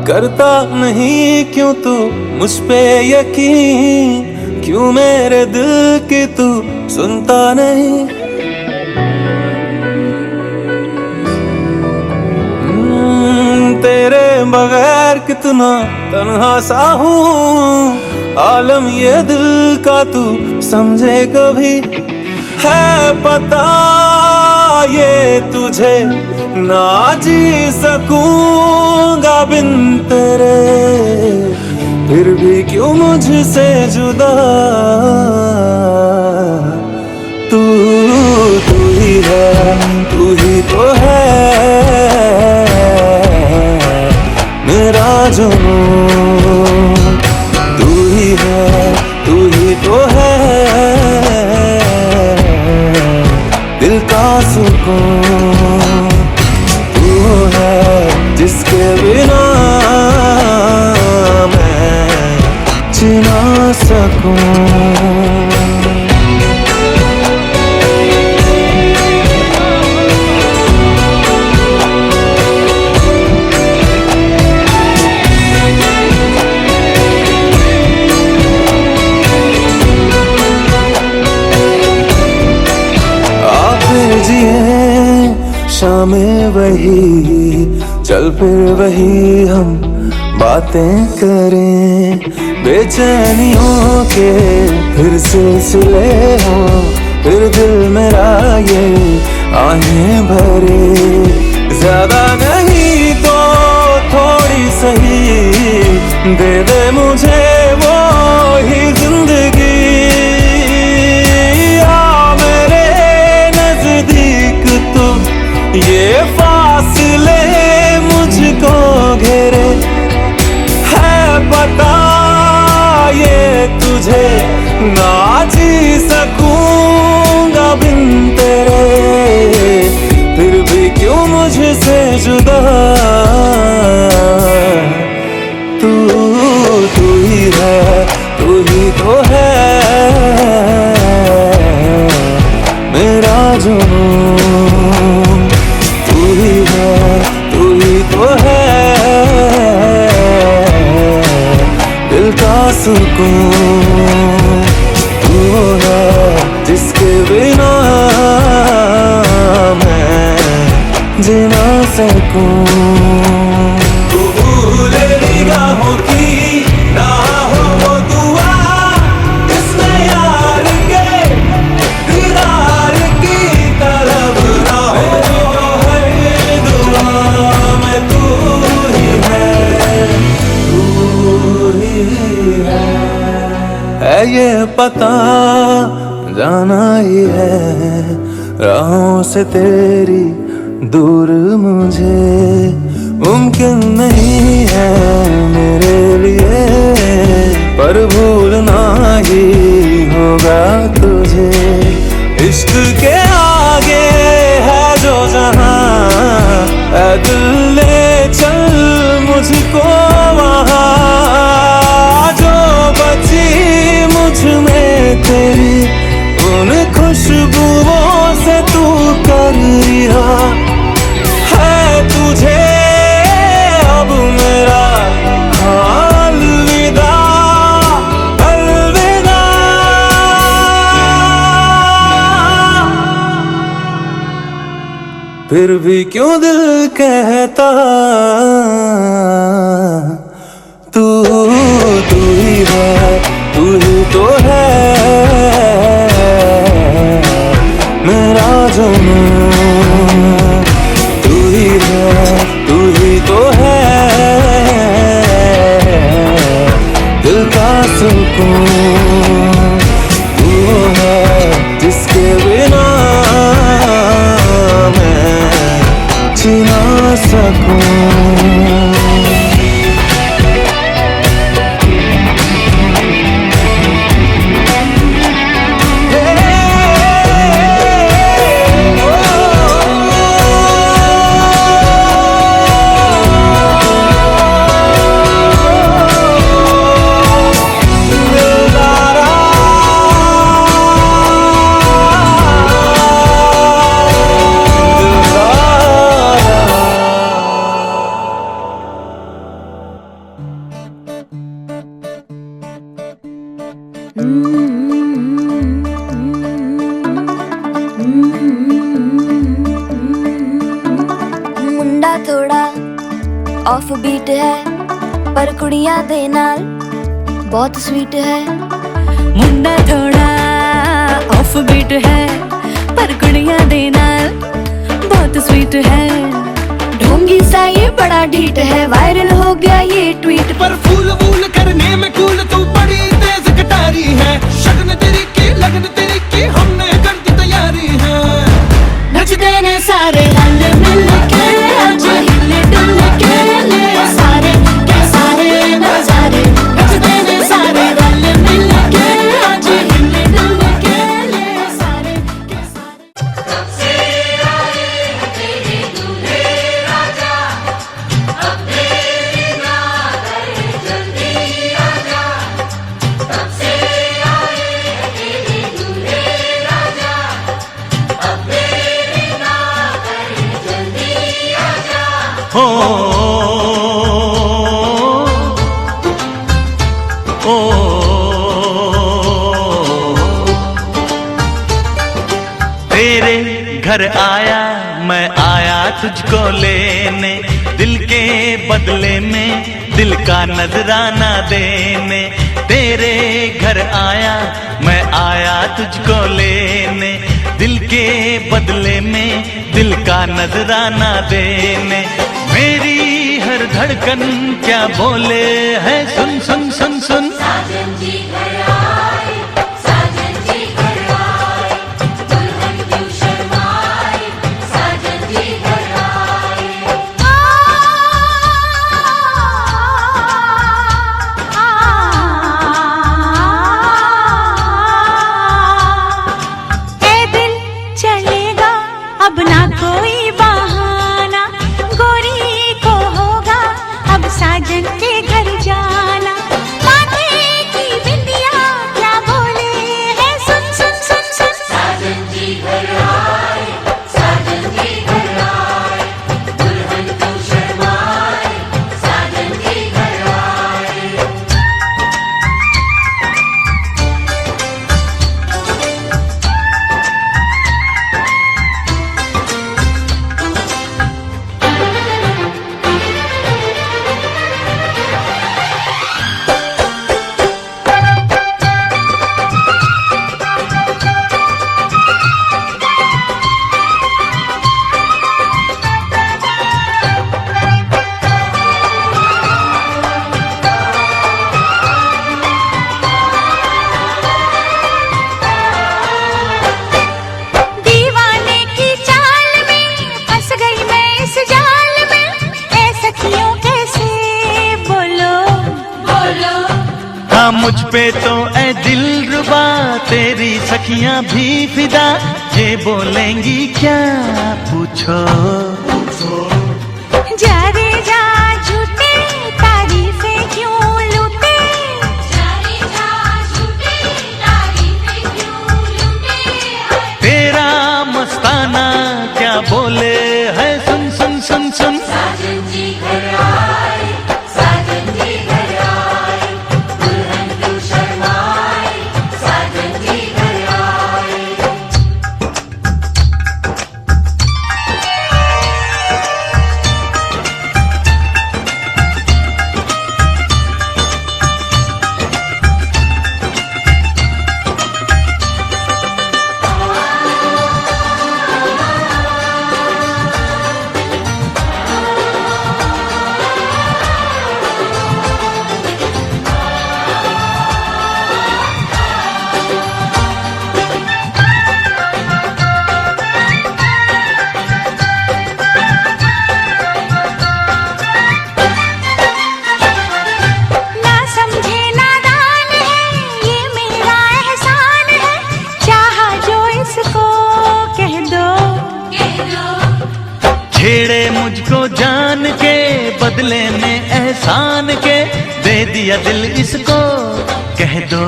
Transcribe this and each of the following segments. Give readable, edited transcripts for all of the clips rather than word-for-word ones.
करता नहीं क्यों तू मुझ पे यकीन, क्यों मेरे दिल की तू सुनता नहीं। तेरे बगैर कितना तन्हा सा हूँ, आलम ये दिल का तू समझे कभी। है पता ये तुझे ना जी सकूंगा बिन तेरे, फिर भी क्यों मुझसे जुदा। तू तू ही है, तू ही तो है मेरा जुनून। तू ही है, तू ही तो है दिल का सुकून। तू है जिसके बिना मैं जी ना सकूं। शामें वही चल फिर वही हम बातें करें, बेचैनियों के फिर सिलसिले हों, फिर दिल मेरा ये आहें भरे। ज्यादा नहीं तो थोड़ी सही दे दे मुझे वो ही जिंदगी। आ मेरे नजदीक तू, ये फासले मुझको घेरे। है पता ये तुझे ना जी सकूं जुदा, तू तू ही है, तू ही तो है मेरा जुनून। तू ही है, तू ही तो है दिल का सुकून। तू है जिसके बिना मैं जी ना सकूं। तू भूले निगाहों की ना हो वो दुआ, जिसमें यार के दीदार की तलब ना हो हर दुआ में तू ही है, तू ही है ये पता जाना ही है राहों से तेरी दूर मुझे मुमकिन नहीं है मेरे लिए, पर भूलना ही होगा तुझे। इश्क के आगे है जो जहां, ऐ दिल ले चल मुझको वहां, जो बची मुझ में तेरी उन खुशबुओं से तू कर रिहा है तुझे अब मेरा अलविदा, अलविदा। फिर भी क्यों दिल कहता तू तू ही है, तू ही तो है मेरा जुनून। तू ही है, तू ही तो है दिल का सुकून। तू है जिसके बिना मैं जी ना सकूं। मुंडा थोड़ा ऑफ बीट है पर कुड़ियां दे नाल बहुत स्वीट है। मुंडा थोड़ा ऑफ बीट है पर कुड़ियां दे नाल बहुत स्वीट है। ढोंगी सा ये बड़ा ढीठ है, वायरल हो गया ये ट्वीट पर फूल वूल करने में कूल तू बड़ी तेज कटारी है। शगन तेरी की लगन तेरी की हमने कर दी तैयारी है। नचते ने सारे रल मिल के आज हिले डुल के ले सारे के सारे नजारे। नचते ने सारे रल मिल के आज हिले डुल के ले सारे के सारे। सबसे आए तेरे दूल्हे राजा, अब देरी ना करे जल्दी आजा। सबसे आए तेरे दूल्हे राजा, अब देरी ना करे जल्दी आजा। हो तेरे घर आया मैं आया तुझको लेने, दिल के बदले में दिल का नजराना देने। तेरे घर आया मैं आया तुझको लेने, दिल के बदले में दिल का नजराना देने। मेरी हर धड़कन क्या बोले है सुन सुन सुन सुन। साजन जी घर आए, साजन जी घर आए, दुल्हन क्यों शर्माए, साजन जी घर आए। ए दिल चलेगा अब ना कोई बहाना, गोरी दीवाने की चाल में फंस गई मैं इस जाल में, ए सखियों कैसे बोलो बोलो। हाँ मुझ पे तो ऐ दिलरुबा तेरी सखियां भी फिदा, ये बोलेंगी क्या पूछो। जा रे जा झूठे तारीफें क्यों लूटे, जा रे जा झूठे तारीफें क्यों लूटे। तेरा मस्ताना क्या बोले है, सुन सुन सुन सुन। साजन जी घर आए, साजन जी घर आए, दुल्हन क्यों शर्माए, साजन जी घर आए। ना समझे नादान है, ये मेरा एहसान है, चाहा जो इसको कह दो कह दो। छेड़े मुझको जान के बदले में एहसान के, दे दिया दिल इसको कह दो।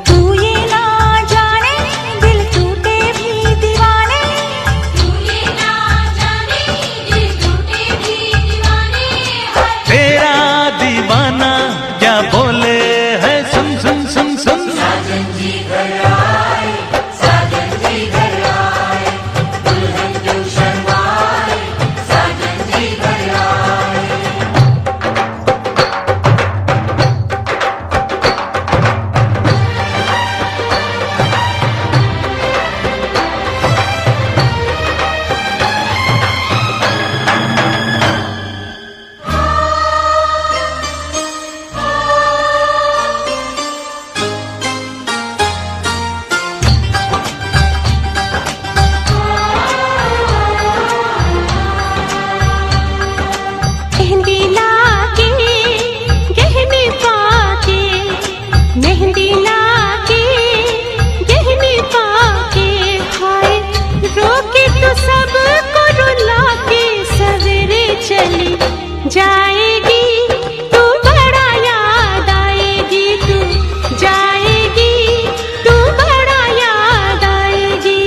तू ये ना जाने दिल टूटे भी दीवाने, तू ये ना जाने दिल टूटे भी दीवाने। तेरा दीवाना क्या बोले है, सुन सुन सुन सुन। साजन जी घर आए, साजन जी घर आए, दुल्हन क्यों शर्माए, साजन जी घर आए। मेहंदी लाके गहने पाके, मेहंदी लाके गहने पाके, हाय रोके तो सबको रुला के सवेरे चली जाएगी। तू बड़ा याद आएगी, तू जाएगी, तू बड़ा याद आएगी।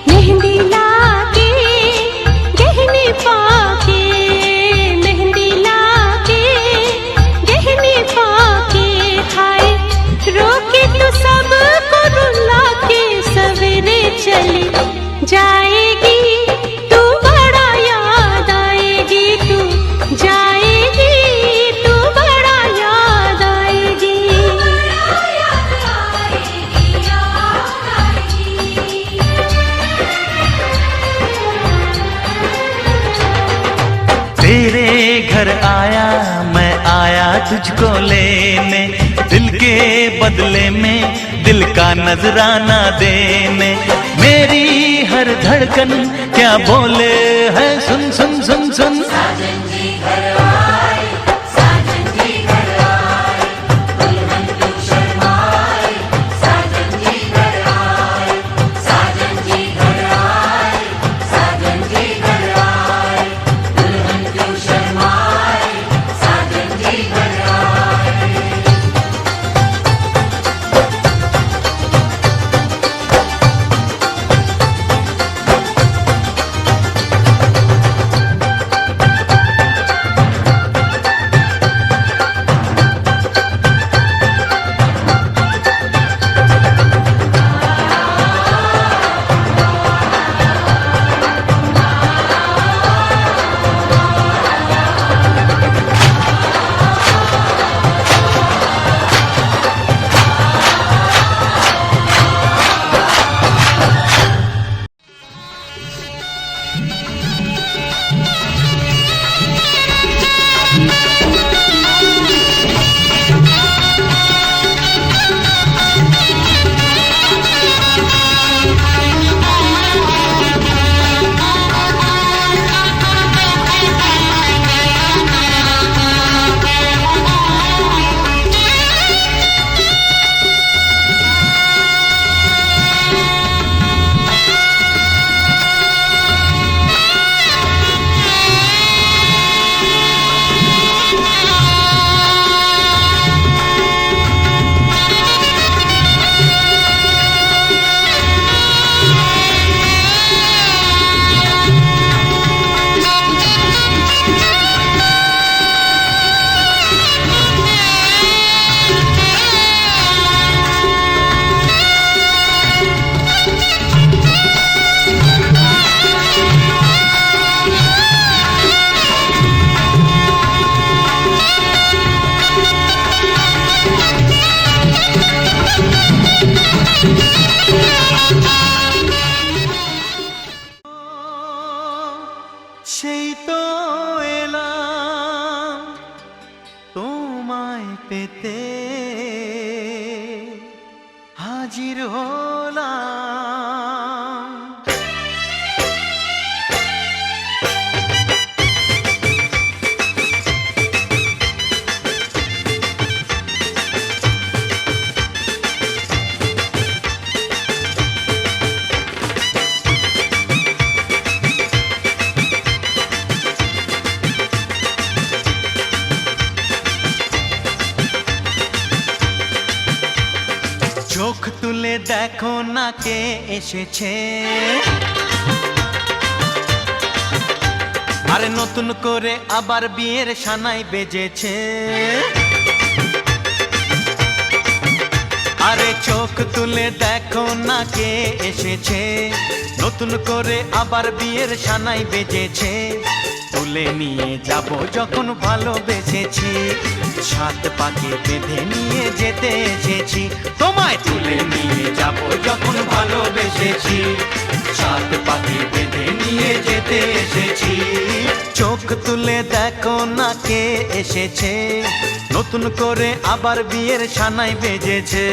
मेहंदी लाके गहने पाके, मेहंदी लाके गहने पाके, हाय रोके तो सबको रुला के सवेरे चली जाएगी। तू बड़ा याद आएगी, तू जाएगी, तू बड़ा याद आएगी। तेरे घर आया मैं आया तुझको लेने, दिल के बदले में दिल का नजराना देने। मेरी हर धड़कन क्या बोले है, सुन सुन सुन सुन। साजन जी घर आए, साजन जी घर आए, दुल्हन क्यों शर्माए, साजन जी घर आए, साजन जी घर आए, साजन जी घर आए, दुल्हन क्यों शर्माए, साजन जी घर आए। হাজির হলাম। চোখ তুলে দেখো না কে এসেছে, আরে নতুন করে আবার বিয়ের সানাই বেজেছে। আরে চোখ তুলে দেখো না কে এসেছে, নতুন করে আবার বিয়ের সানাই বেজেছে। তুলে নিয়ে যাব যখন ভালোবেসেছি, সাত পাকে বেঁধে নিয়ে যেতে এসেছি। তোমায় তুলে নিয়ে যাব যখন ভালোবেসেছি, সাত পাকে বেঁধে নিয়ে যেতে এসেছি। চোখ তুলে দেখো না কে এসেছে, নতুন করে আবার বিয়ের সানাই বেজেছে।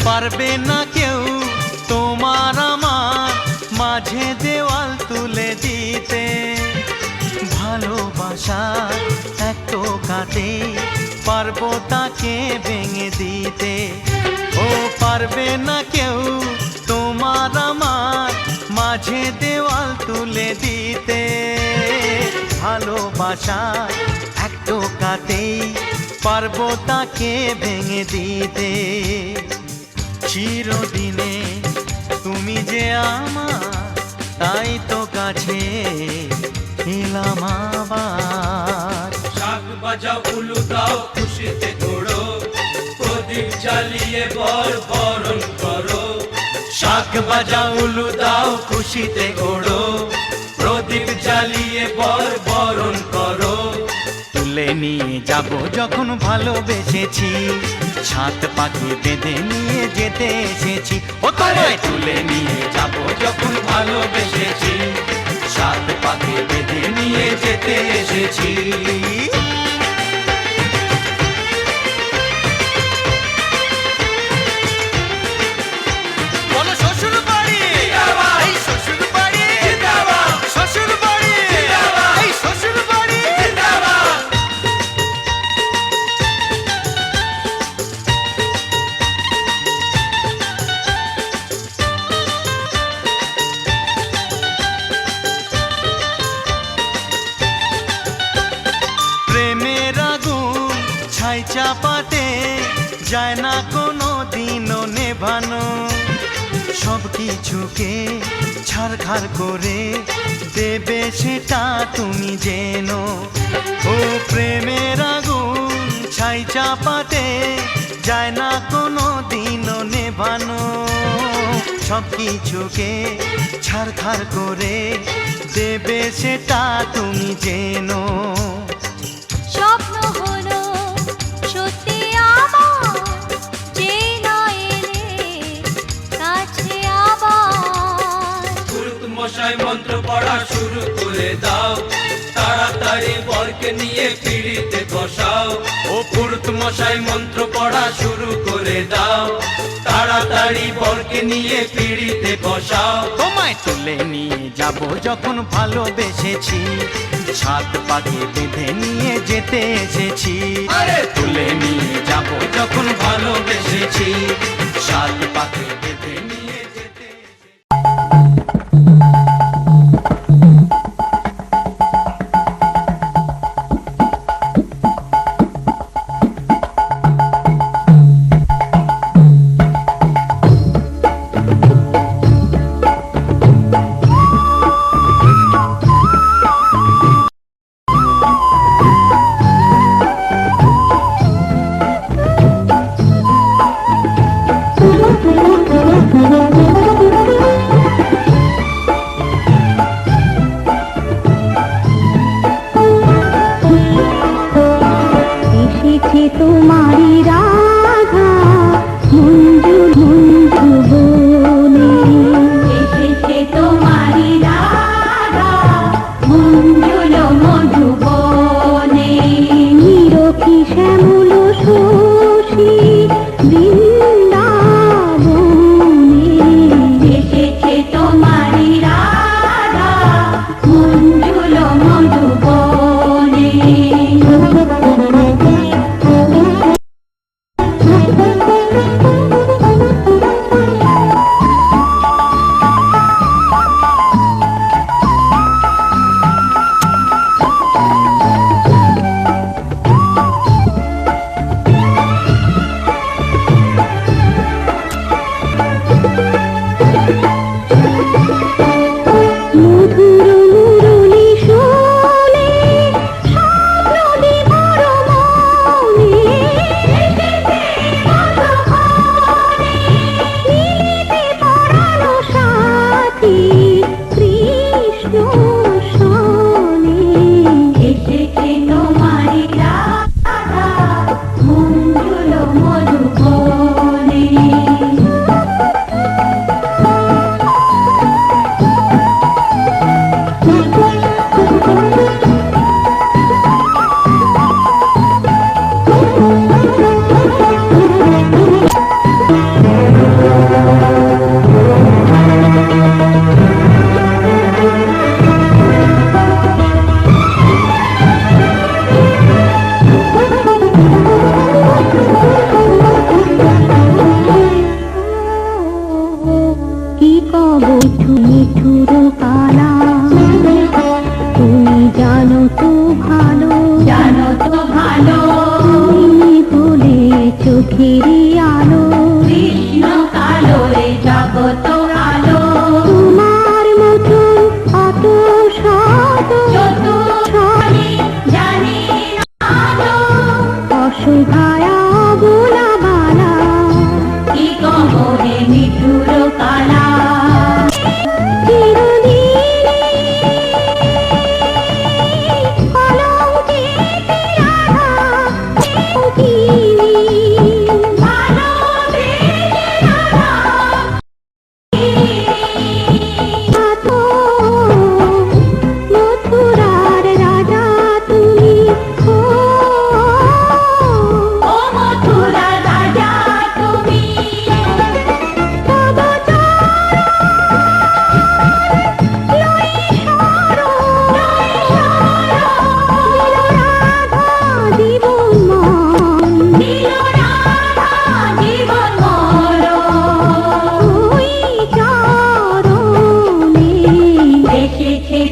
পারবে না কেউ তোমার আমার মাঝে দেওয়াল তুলে দিতে, ভালোবাসা এক টোকাতে পারবো তাকে ভেঙে দিতে। ও পারবে না কেউ তোমার আমার মাঝে দেওয়াল তুলে দিতে, ভালোবাসা এক টোকাতেই পারবো তাকে ভেঙে দিতে। চিরদিনে তুমি যে আমার, তাই তো কাছে এলাম আবার। শাক বাজাও উলু দাও খুশিতে ঘোড়ো, প্রদীপ জ্বালিয়ে বরণ করো। শাক বাজাও উলু দাও খুশিতে ঘোড়ো, প্রদীপ জ্বালিয়ে বরণ করো। তুলে নিয়ে যাব যখন ভালোবেসেছি, সাত পাকে বেঁধে নিয়ে যেতে এসেছি। ও তোমায় তুলে নিয়ে যাব যখন ভালোবেসেছি, সাত পাকে বেঁধে নিয়ে যেতে এসেছি। বলো শ্বশুর বাড়ি, এই শ্বশুর বাড়ি, শ্বশুর বাড়ি, এই শ্বশুর বাড়ি। প্রেমের আগুন ছাই চাপাতে যায় না কোনো দিনও নেভানো, সব কিছুকে ছারখার করে দেবে সেটা তুমি জেনো। ও প্রেমের আগুন ছাই চাপাতে যায় না কোনো দিনও নেভানো, সব কিছুকে ছারখার করে দেবে সেটা তুমি জেনো। স্বপ্ন হলো সত্যি আমার, যে না এলে কাছে আবার। পুরুত মশাই মন্ত্র পড়া শুরু করে দাও, তাড়াতাড়ি বরকে নিয়ে পিড়িতে বসাও। ও পুরুত মশাই মন্ত্র পড়া শুরু করে দাও, তাড়াতাড়ি বরকে নিয়ে পিড়িতে বসাও। তোমায় তুলে নিয়ে যাব যখন ভালোবেসেছি, সাত পাকে বেঁধে নিয়ে যেতে এসেছি। আরে তুলে নিয়ে যাব যখন ভালোবেসেছি, সাত পাকে বেঁধে নিয়ে যেতে এসেছি। তোমারি রাধা মঞ্জু মঞ্জু বনে এসেছে তোমারি রাধা মঞ্জুল মধুবনে নিরখি শ্যামল শশী বৃন্দাবনে এসেছে তোমারি রাধা মঞ্জুল মধুবনে মধুর মুরলী শোনে স্বপ্ন বিভোর মনে মিলিতে পরানো সাথী কৃষ্ণ শোনে এসেছে তোমারি রাধা মঞ্জুল মধুবনে কি কব মিঠুর কালা তুমি জানো তো ভালো তুমি হলে চোখেরই আলো কৃষ্ণ কালো রে জগত আলো তোমার মতন অত শত জানি না অসহায়া বোলা বালা কি কব হে মিঠুর কালা মথুরার রাজা তুমি ও মথুরার রাজা তুমি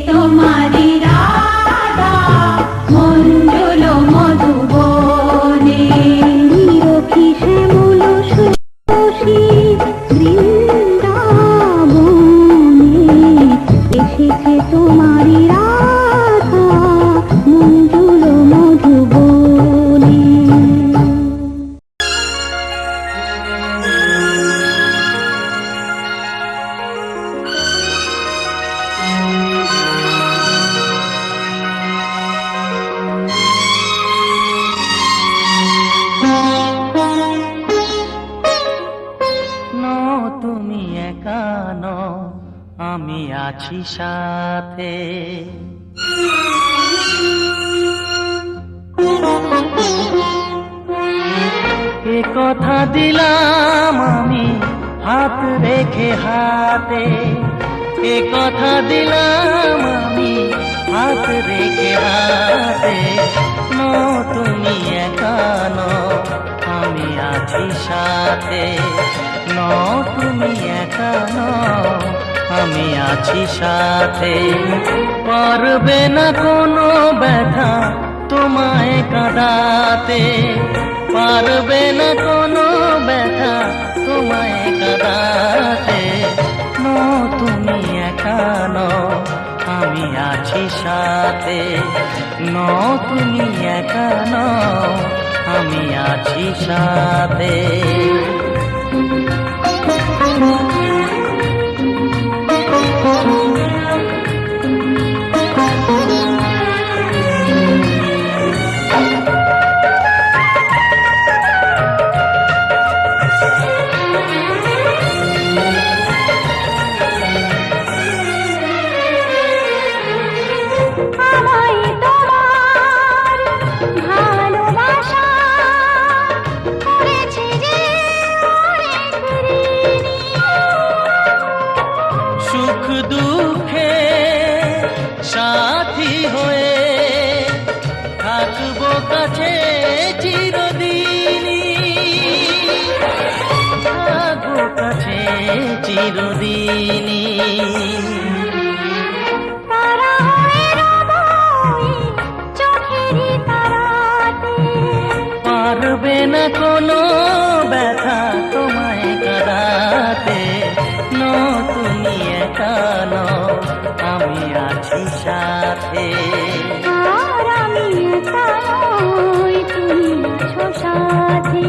তোমারি রাধা মঞ্জুল মধুবনে নিরখি শ্যামল শশী বৃন্দাবনে এসেছে তোমারি রাধা মঞ্জুল মধুবনে তুমি একা নও, আমি আছি সাথে। এ কথা দিলাম আমি হাত রেখে হাতে, এ কথা দিলাম আমি হাত রেখে হাতে। তুমি একা নও, আমি আছি সাথে। তুমি একা নও, আমি আছি সাথে। পারবে না কোনো ব্যথা তোমায় কাঁদাতে, পারবে না কোনো ব্যথা তোমায় কাঁদাতে। তুমি একা নও, আমি আছি সাথে। তুমি একা নও, আমি আছি সাথে। চিরদিনই। তারা হয়ে রব ওই চোখেরই তারাতে, পারবে না কোনো ব্যথা তোমায় কাঁদাতে। নো তুমি একা নও, আমি আছি সাথে। আর আমি একা নই, তুমি আছো সাথে।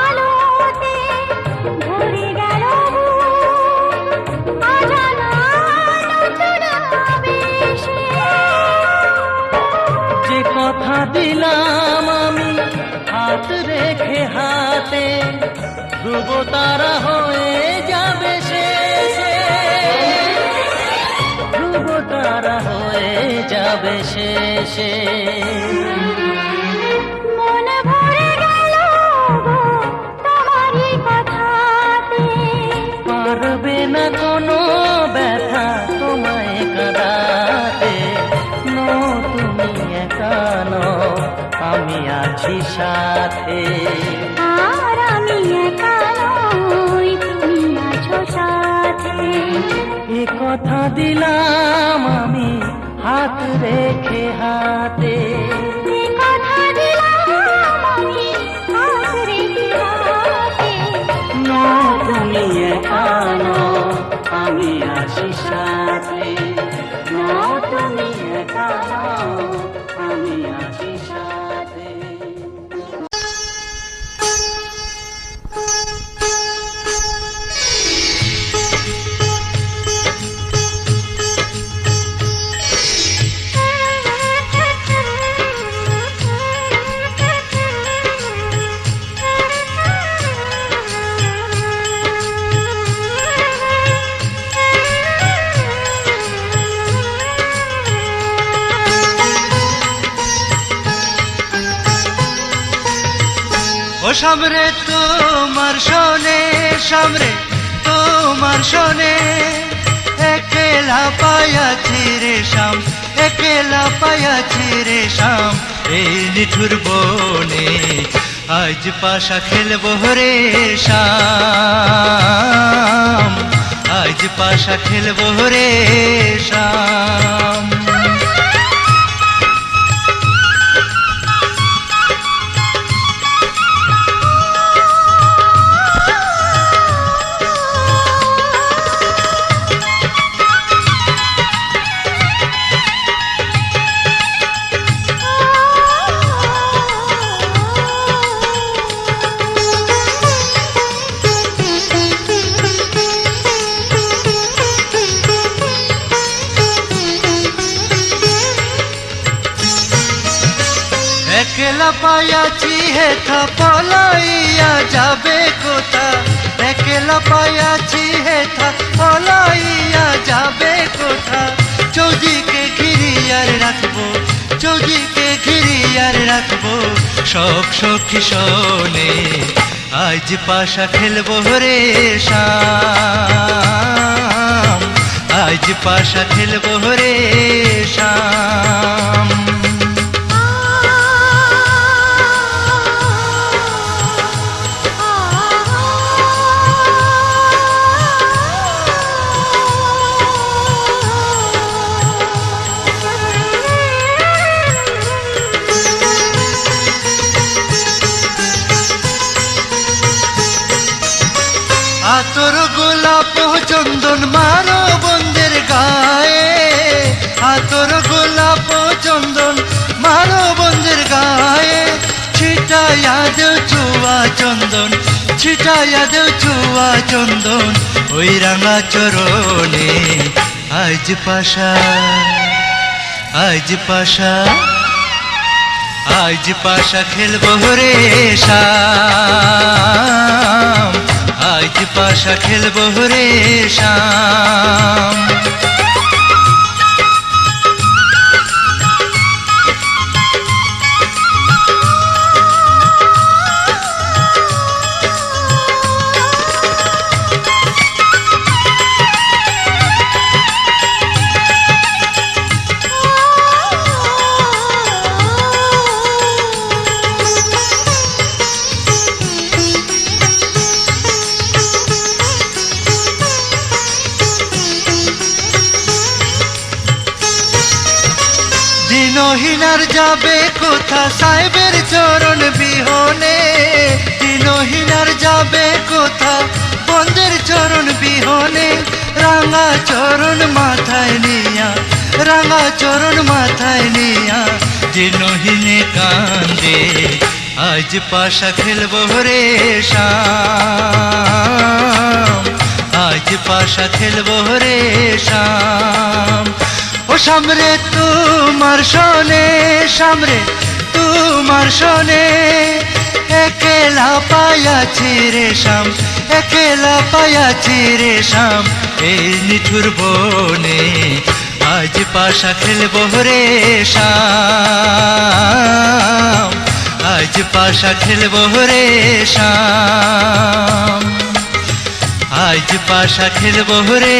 আলোতে ভরে গেল অজানা নতুন আবেশে, যে কথা দিলাম আমি হাত রেখে হাতে, ধ্রুব তারা হয়ে যাবে শেষে। ধ্রুব তারা হয়ে যাবে শেষে। মন ভরে গেল গো তোমারই কথাতে, পারবে না কোনো ব্যথা তোমায় কাঁদাতে। নো তুমি একা নও, আমি আছি সাথে। আর আমি একা নই, তুমি আছো সাথে। এ কথা দিলাম আমি হাত রেখে হাতে। এ কথা দিলাম আমি হাত রেখে হাতে। নো তুমি একা নও, আমি আছি সাথে। নো তুমি একা নও, আমি আছি সাথে। ও সামরে তোমার শোনে, সামরে তোমার শোনে, একলা পায়াছি রে শাম, একলা পায়াছি রে শাম, এই নিঠুর বনে আজ পাশা খেলবো রে শাম, আজ পাশা খেলবো রে শাম। একলা পায়াছি হেথা পলাইয়া যাবে কোথা, একলা পায়াছি হেথা পলাইয়া যাবে কোথা, চৌদিকে ঘিরিয়ার রাখবো, চৌদিকে ঘিরিয়ার রাখবো, সব সখী শোনে আজ পাশা খেলবো রে শাম, আজ পাশা খেলবো রে শাম। আতর গোলাপ চন্দন মারো বন্ধের গায়ে, আতর গোলাপ চন্দন মারো বন্ধের গায়ে, ছিটাইয়া দেও চুয়া চন্দন, ছিটাইয়া দেও চুয়া চন্দন, ওই রাঙা চরণে আজ পাশা, আজ পাশা, আজ পাশা খেলবো রে শাম, আজ পাশা খেলবো রে শাম। দিনহীনার যাবে কোথা সাহেবের চরণ বিহনে, দিনহীনার যাবে কোথা বন্ধের চরণ বিহনে। রাঙা চরণ মাথায় নিয়া, রাঙা চরণ মাথায় নিয়া, দিনহীনে কান্দে আজ পাশা খেলবো রে শাম, আজ পাশা খেলবো রে শাম। ও সামরে তোমার শোনে, সামরে তোমার শোনে, একেলা পায়াছি রে শাম, একেলা পায়াছি রে শাম। এই নিঠুর বনে আজ পাশা খেলবো রে শাম, আজ পাশা খেলবো রে শাম, আজ পাশা খেলবো রে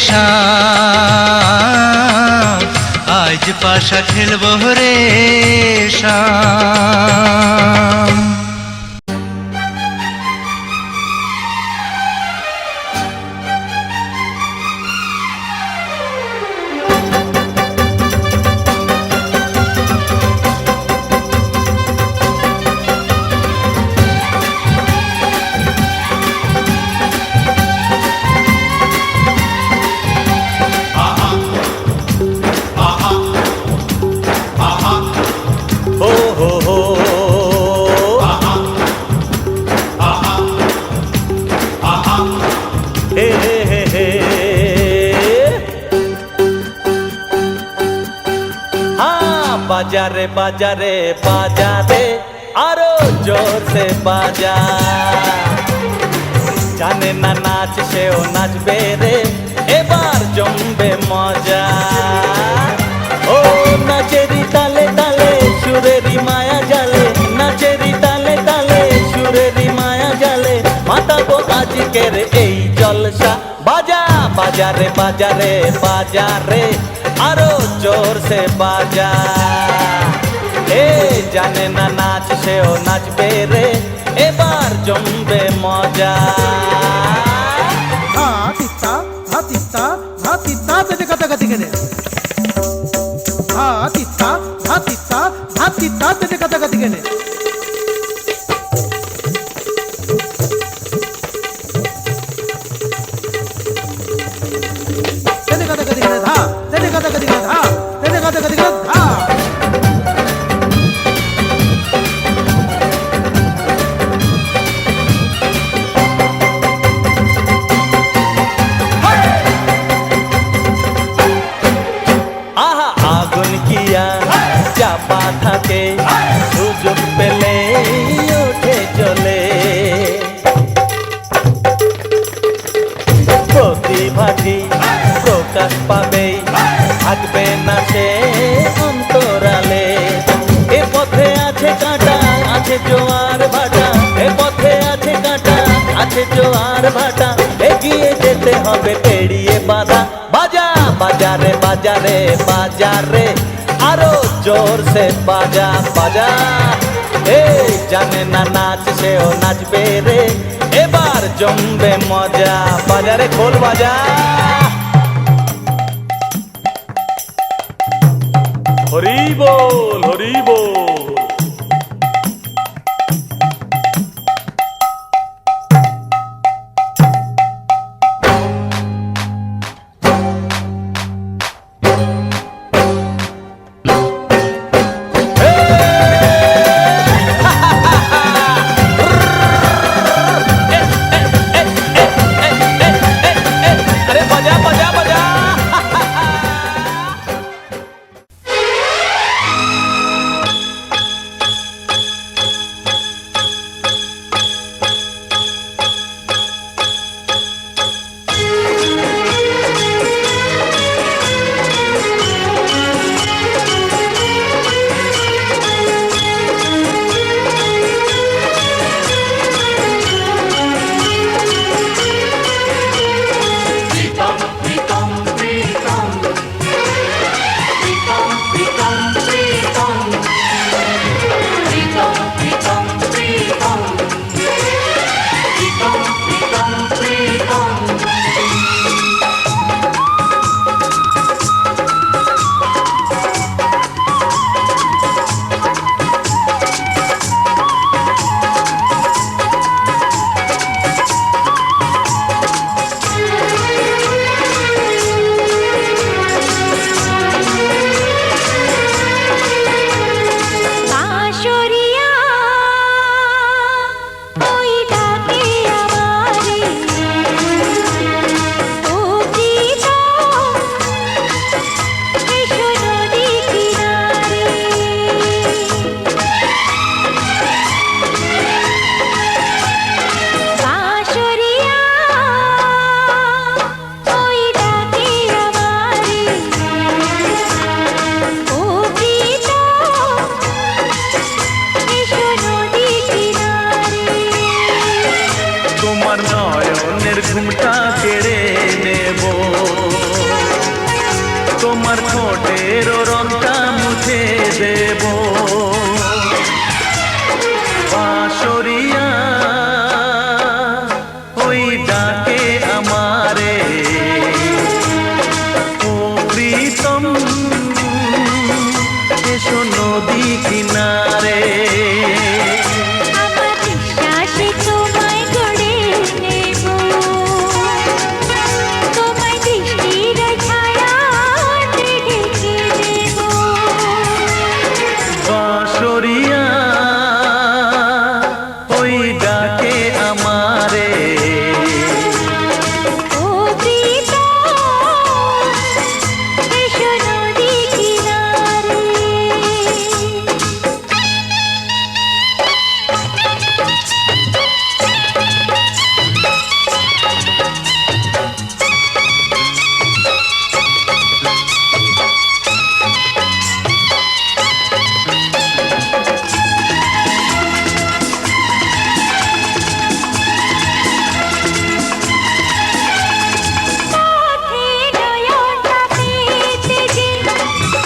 শাম, আজ পাশা খেলবো রে শাম। बाजारे बाजारे बाजारे आरो जोर से बाजा, जाने ना नाच सेओ नाचबे रे एबार जमबे मजा। ও নাচেরি তালে তালে সুরেরি মায়া জালে, নাচেরি তালে তালে সুরেরি মায়া জালে, মাতাবো আজকের এই জলসা। বাজা বাজারে বাজারে বাজারে আরো জোর সে বাজা, এ জানে না নাচ সেও নাচবে রে এবার জমবে মজা। হাতিতা হাতিতা হাতিতা তেতে কথা কথা কেনে, হাতিতা হাতিতা হাতিতা তেতে কথা কথা কেনে। তেতে কথা কথা কেনে ধা, তেতে কথা কথা কেনে ধা, তেতে কথা কথা কেনে ধা। আহা আগুন কিয়া চাপা থাকে, সুযোগ পেলে ওঠে চলে, প্রতিভাটি প্রকাশ পাবে থাকবে না সে অন্তরালে। এ পথে আছে কাঁটা আছে জোয়ার ভাটা, এ পথে আছে কাঁটা আছে জোয়ার ভাটা, এগিয়ে যেতে হবে পেরিয়ে বাধা। বাজা বাজারে বাজারে বাজারে আরো জোর সে বাজা বাজা, এ জানে না নাচ সেও নাচবে রে এবার জমবে মজা। বাজারে খোল বাজা, হরি বল হরি বল। अरे बजा बजा बजा তোমার নয়নের ঘুমটা কেড়ে নেব, তোমার ঠোঁটের রংটা মুছে দেব। বাঁশরিয়া ওই ডাকে আমারে, ও প্রীতম এসো নদী কিনারে। আমার বিশ্বাসে তোমায় গড়ে নেব, তোমায় দৃষ্টির ছায়াতে ঢেকে দেব। বাঁশরিয়া ওই ডাকে আমারে, ও প্রীতম এসো নদী কিনারে। পথে নয়নটা পেতে যে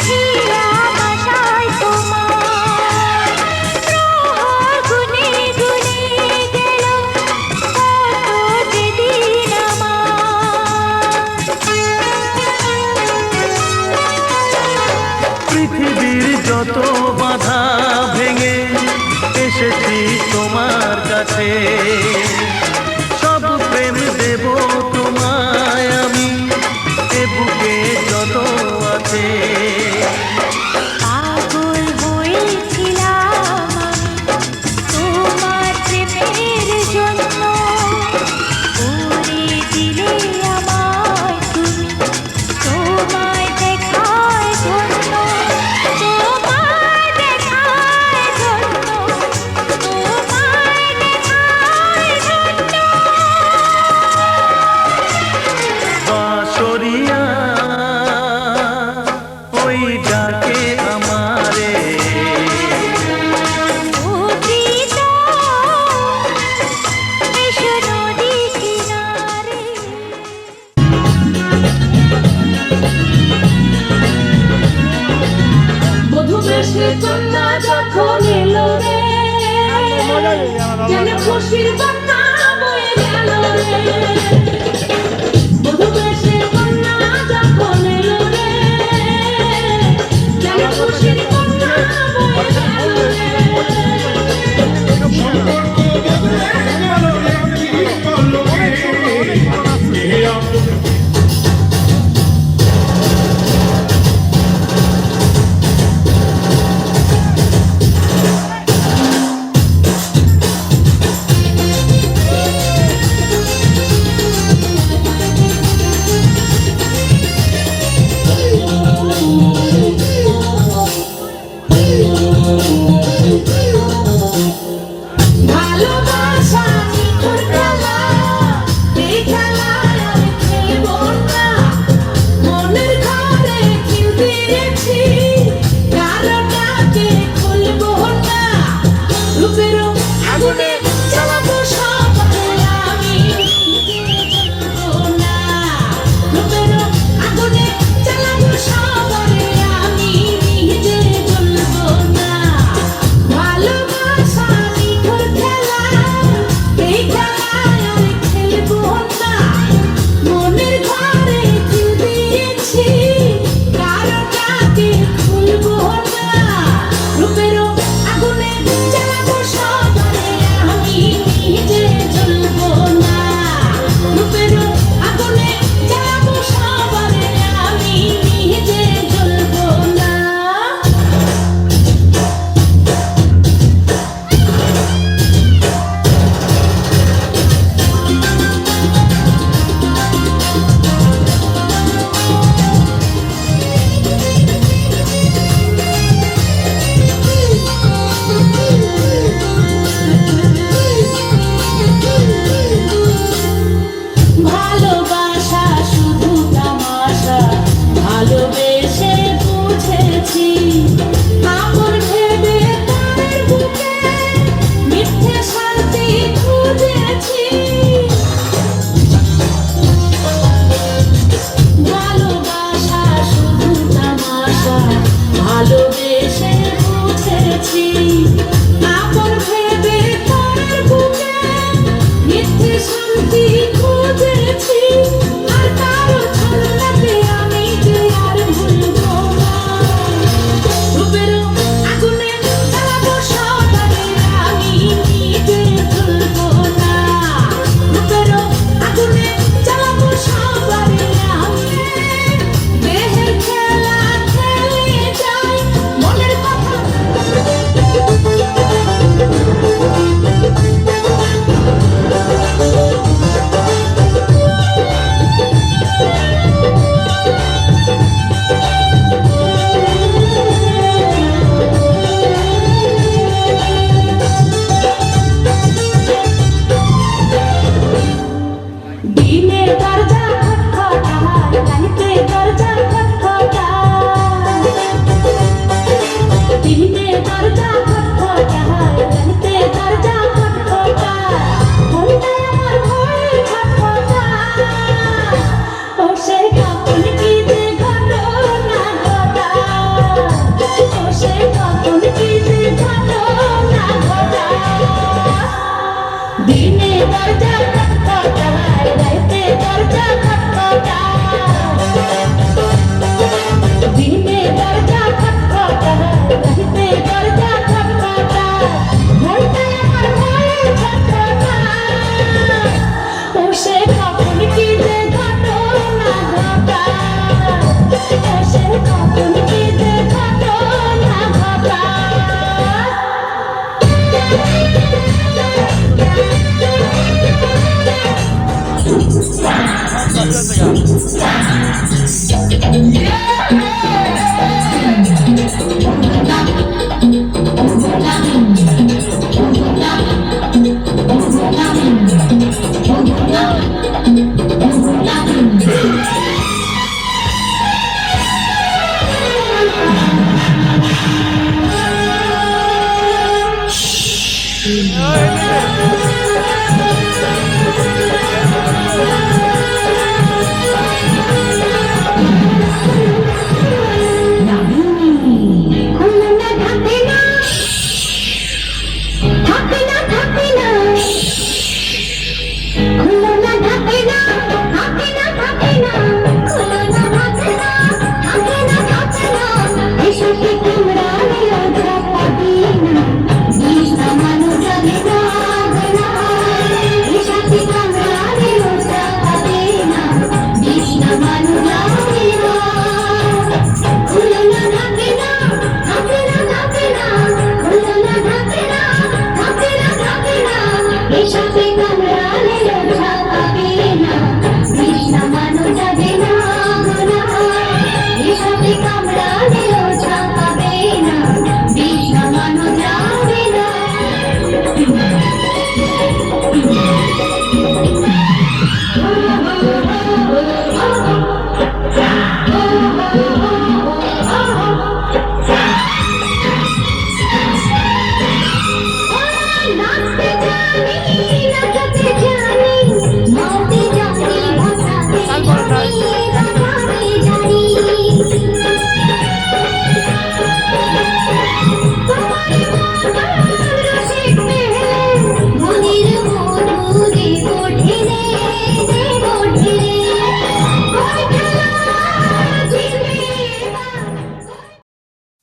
ছিলাম আশায় তোমার, প্রহর গুনে গুনে গেল কত যে দিন আমার। পৃথিবীর যত বাধা ভেঙে এসেছি তোমার কাছে, সব প্রেম দেব তোমায় আমি, এ বুকে যত আছে। পাগল হয়েছিলাম আমি তোমার প্রেমের জন্য, করে দিলে আমায় তুমি তোমায় দেখায় ধন্য, তোমায় দেখায় ধন্য, তোমায় দেখায় ধন্য। বাঁশরিয়া ওই ডাকে আমারে, ও প্রীতম এসো নদী কিনারে। মধুবেশে কন্যা যখন এলো রে, যেন খুশির বন্যা বয়ে গেল রে। মধুবেশে কন্যা যখন এলো রে, যেন খুশির বন্যা বয়ে গেল রে। ভালোবাসা নিখুঁত খেলা, এই খেলায় আমি খেলবো না। মনের ঘরে কেউ দিয়েছি, কারোটাকে খুলবো না। রূপেরও আগুনে জ্বালাবো সবাই আমি, জ্বলবো না। রূপেরও আগুনে জ্বালাবো সবাই আমি, নিজে জ্বলবো না। ভালোবাসা নিখুঁত খেলা,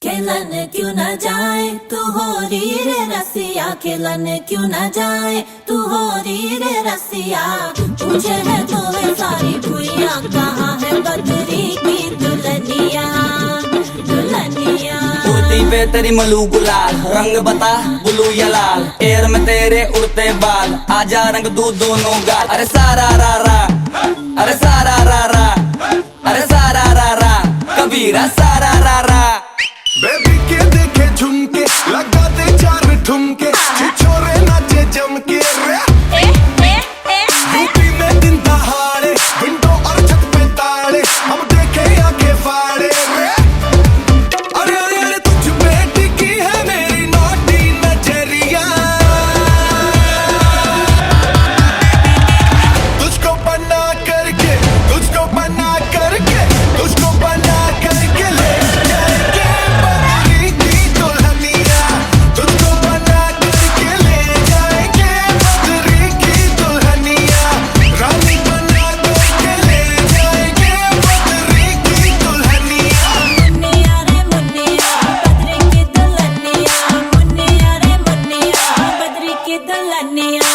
खिलन क्यों न जाए तू हो री रे रसिया, खिलन क्यों न जाए तू हो री रे रसिया। पूछे है तो वे सारी भुइया, कहाँ है बदरी की दुल्हनिया दुल्हनिया। कुर्ती पे तेरी मलू गुलाल, रंग बता ब्लू या लाल, एयर में तेरे उड़ते बाल, आजा रंग दू दोनों गाल। अरे सारा रा रा, अरे सारा रा रा, अरे सारा रा रा, कबीरा सारा रा रा। बेबी के देखे झुमके, लगा दे चार ठुमके, छिछोरे नाचे जम के रे। यूपी में दिन दहाड़े, विंडो और छत पे ताड़े, हम देखे आके फाड़े रे। अरे अरे अरे तुझ पे टिकी है मेरी नौटी नजरिया, तुझको बना करके, तुझको बना करके, तुझको बना करके ले जाएंगे बदरी की दुल्हनिया, तुझको बना करके ले जाएंगे बदरी की दुल्हनिया, रानी बना करके ले जाएंगे बदरी की दुल्हनिया। मुन्निया रे मुन्निया बदरी की दुल्हनिया, मुन्निया रे मुन्निया बदरी की दुल्हनिया।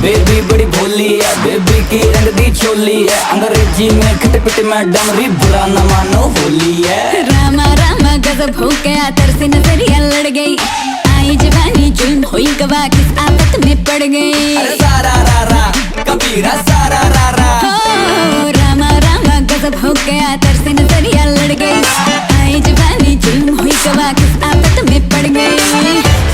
बेबी बड़ी भोली है, बेबी की रंग दी चोली है, अंग्रेजी में खट पिट मैडम री, बुरा न मानो होली है। रामा रामा गजब हो गया, तरसे नजरिया लड़ गई, आई जवानी जुल्म हुई गवा, किस आफत में पड़ गई। अरे सारा रा रा, कबीरा सारा रा रा। ओ रामा रामा गजब हो गया, तरसे नजरिया लड़ गई, आई जवानी जुल्म हुई गवा, किस आफत में पड़ गई।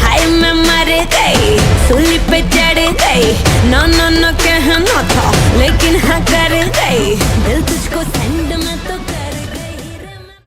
हाय मैं मर गई, सूली पे चढ़ गई, नो नो नो कहना था लेकिन हाँ कर गई, दिल तुझको सेंड में तो कर गई रे मैं।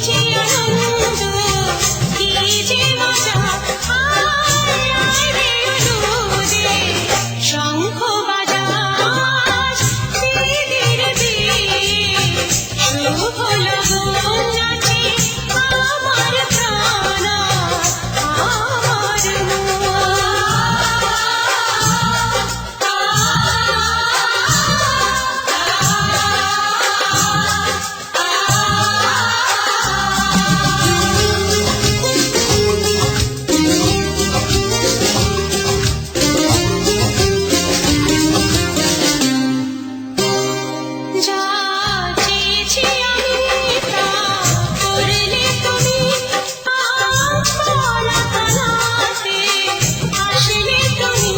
যে আনন্দ কি যে মজা আয় আয় রে অনুদে শঙ্খ বাজাস দিদির দিন শুভ লগন নাচে আমার প্রাণ আমার যা চেয়েছি আমি তা করলে তুমি আমার কানাতে আসলে তুমি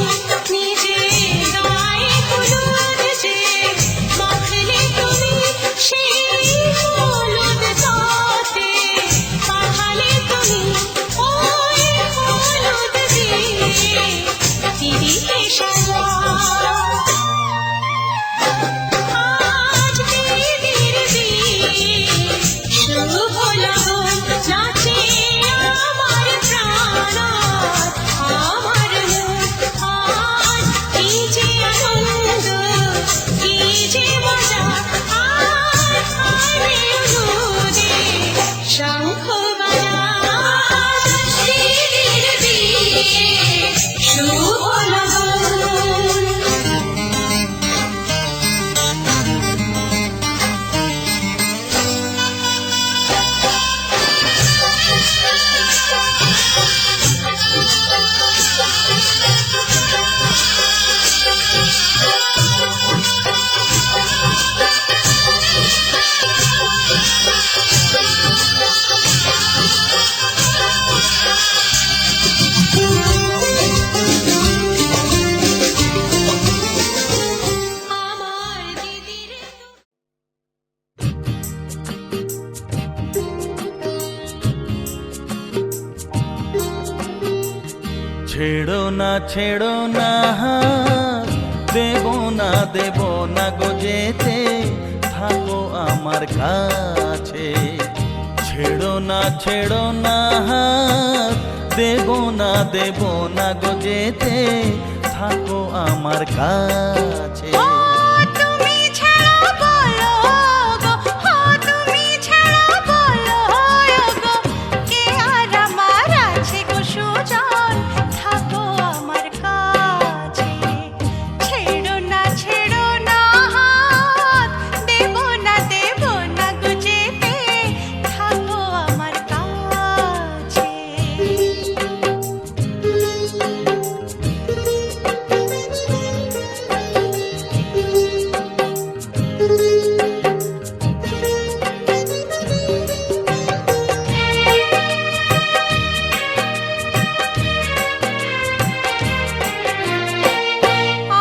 নিজে গায়ে হলুদ যে মাখলে তুমি সেই হলুদ তাতে পাঠালে তুমি ওই হলুদ দিয়ে দিদিকে সাজা আজ দিদির দিন শুভ লগন নাচে আমার প্রাণ আমার মন আজ কি যে আনন্দ কি যে মজা আয় আয় রে অনুদে শঙ্খ বাজাস দিদির দিন শুভ লগন আমার দিদির ছেড়ো না হাত, দেব না গো যেতে, থাকো আমার কাছে। ছেড়ো না হাত, দেব না গো যেতে, থাকো আমার কাছে। তুমি ছাড়া বলো গো, তুমি ছাড়া বলো গো, কে আর আমার আছে গো সুজন, থাকো আমার কাছে। ছেড়ো না হাত, দেব না গো যেতে, থাকো আমার কাছে।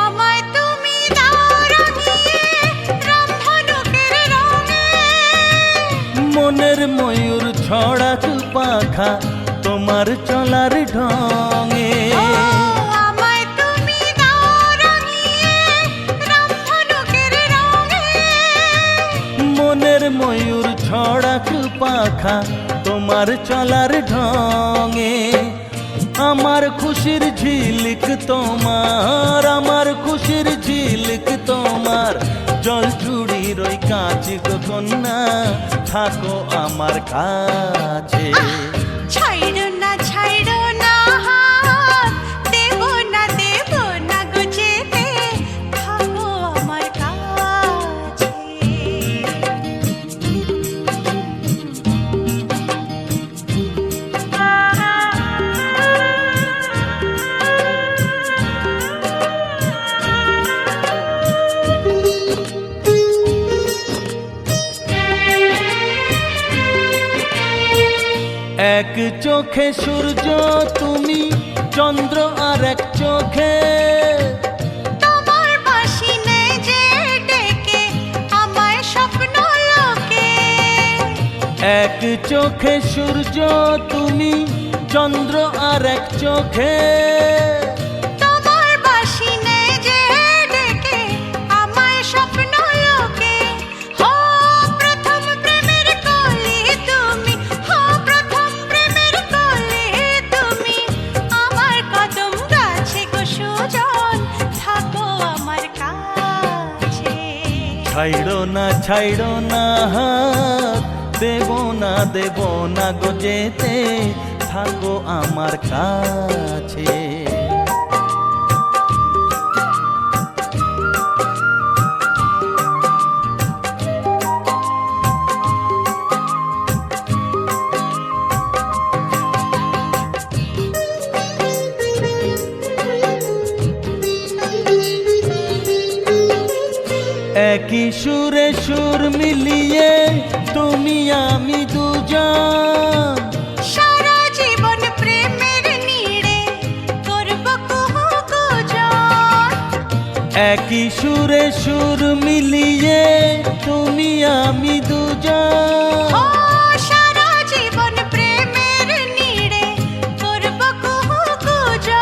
আমায় তুমি দাও রাঙিয়ে রংধনুকের রঙে, মনের ময়ূর ছড়াক পাখা তোমার চলার ঢঙে। আমায় তুমি দাও রাঙিয়ে রংধনুকের রঙে, মনের ময়ূর ছড়াক পাখা তোমার চলার ঢঙে। আমার খুশির ঝিলিক তোমার, আমার খুশির ঝিলিক তোমার, জল চুড়ির ওই কাঁচ গো কন্যা, থাকো আমার কাছে। ছাইড়ো না হাত, দেব না গো যেতে, থাকো আমার কাছে। এক চোখে সূর্য তুমি, চন্দ্র আর এক চোখে, তোমার বাঁশি নেই যে ডেকে আমায় স্বপ্ন লোকে। এক চোখে সূর্য তুমি, চন্দ্র আর এক চোখে, তোমার বাঁশি নেই যে ডেকে আমায় স্বপ্ন লোকে। হো প্রথম প্রেমের কলি তুমি, ছাইড়ো না হাত, দেব না গো যেতে, থাকো আমার কাছে। একই সুরে সুর মিলিয়ে তুমি আমি দুজন, সারা জীবন প্রেমের নিড়ে করব কুহুকুজন। একই সুরে সুর মিলিয়ে তুমি আমি দুজন, ও সারা জীবন প্রেমের নিড়ে করব কুহুকুজন।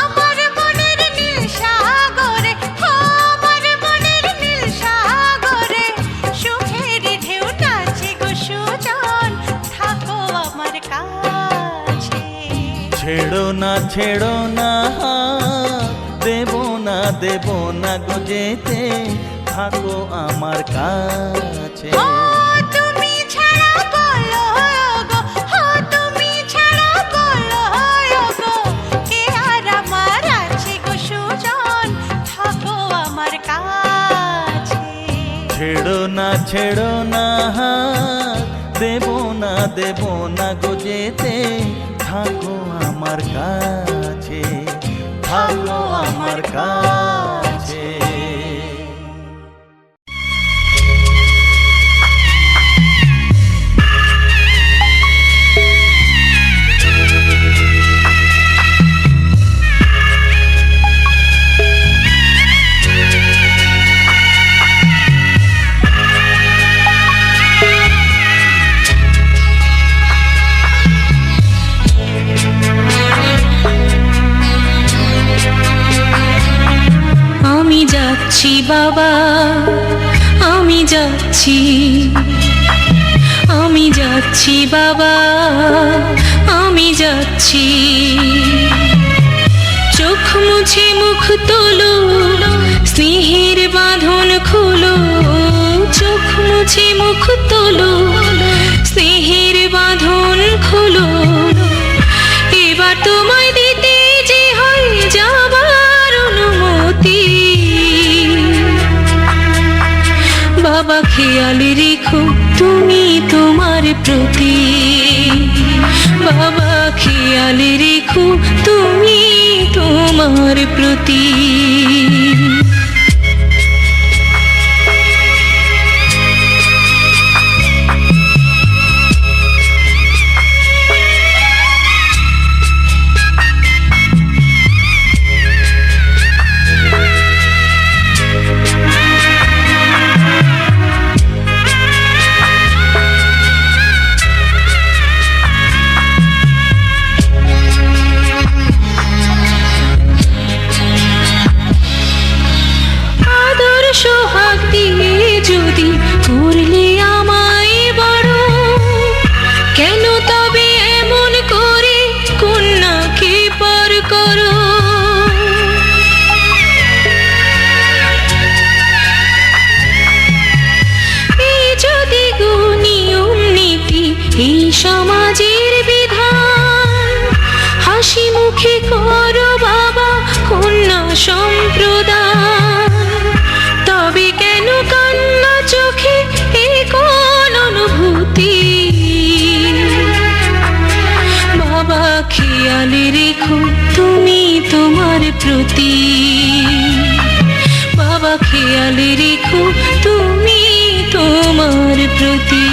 আমার মনের নীল সাগরে, আমার মনের নীল সাগরে সুখের ঢেউ নাচে গো সুজন, থাকো আমার কাছে। ছেড়ো না হাত, দেব না গো যেতে, থাকো আমার কাছে। ও তুমি ছাড়া বলো গো, ও তুমি ছাড়া বলো গো, কে আর আমার আছে গো সুজন, থাকো আমার কাছে। ছেড়ো না হাত, দেব না গো যেতে, থাকো আমার কাছে, থাকো আমার কাছে। আমি যাচ্ছি বাবা, আমি যাচ্ছি, আমি যাচ্ছি বাবা, আমি যাচ্ছি। চোখ মুছে মুখ তোলো, স্নেহের বাঁধন খুলো, চোখ মুছে মুখ তোলো, স্নেহের বাঁধন খুলো। এবার তোমায় দিতে যে হয় যাবার অনুমতি, বাবা খেয়াল রেখো তুমি তোমার প্রতি, বাবা খেয়াল রেখো তুমি তোমার প্রতি। সোহাগ দিয়ে যদি করলে আমায় বড়, কেন তবে এমন করে কন্যাকে পর করো। এই যদি নিয়ম নীতি, এই সমাজের বিধান, হাসি মুখে করো বাবা কন্যা সম্প্রদান। তবে কেন কান্না চোখে এ কোন অনুভূতি, বাবা খেয়াল রেখো তুমি তোমার প্রতি, বাবা খেয়াল রেখো তুমি তোমার প্রতি।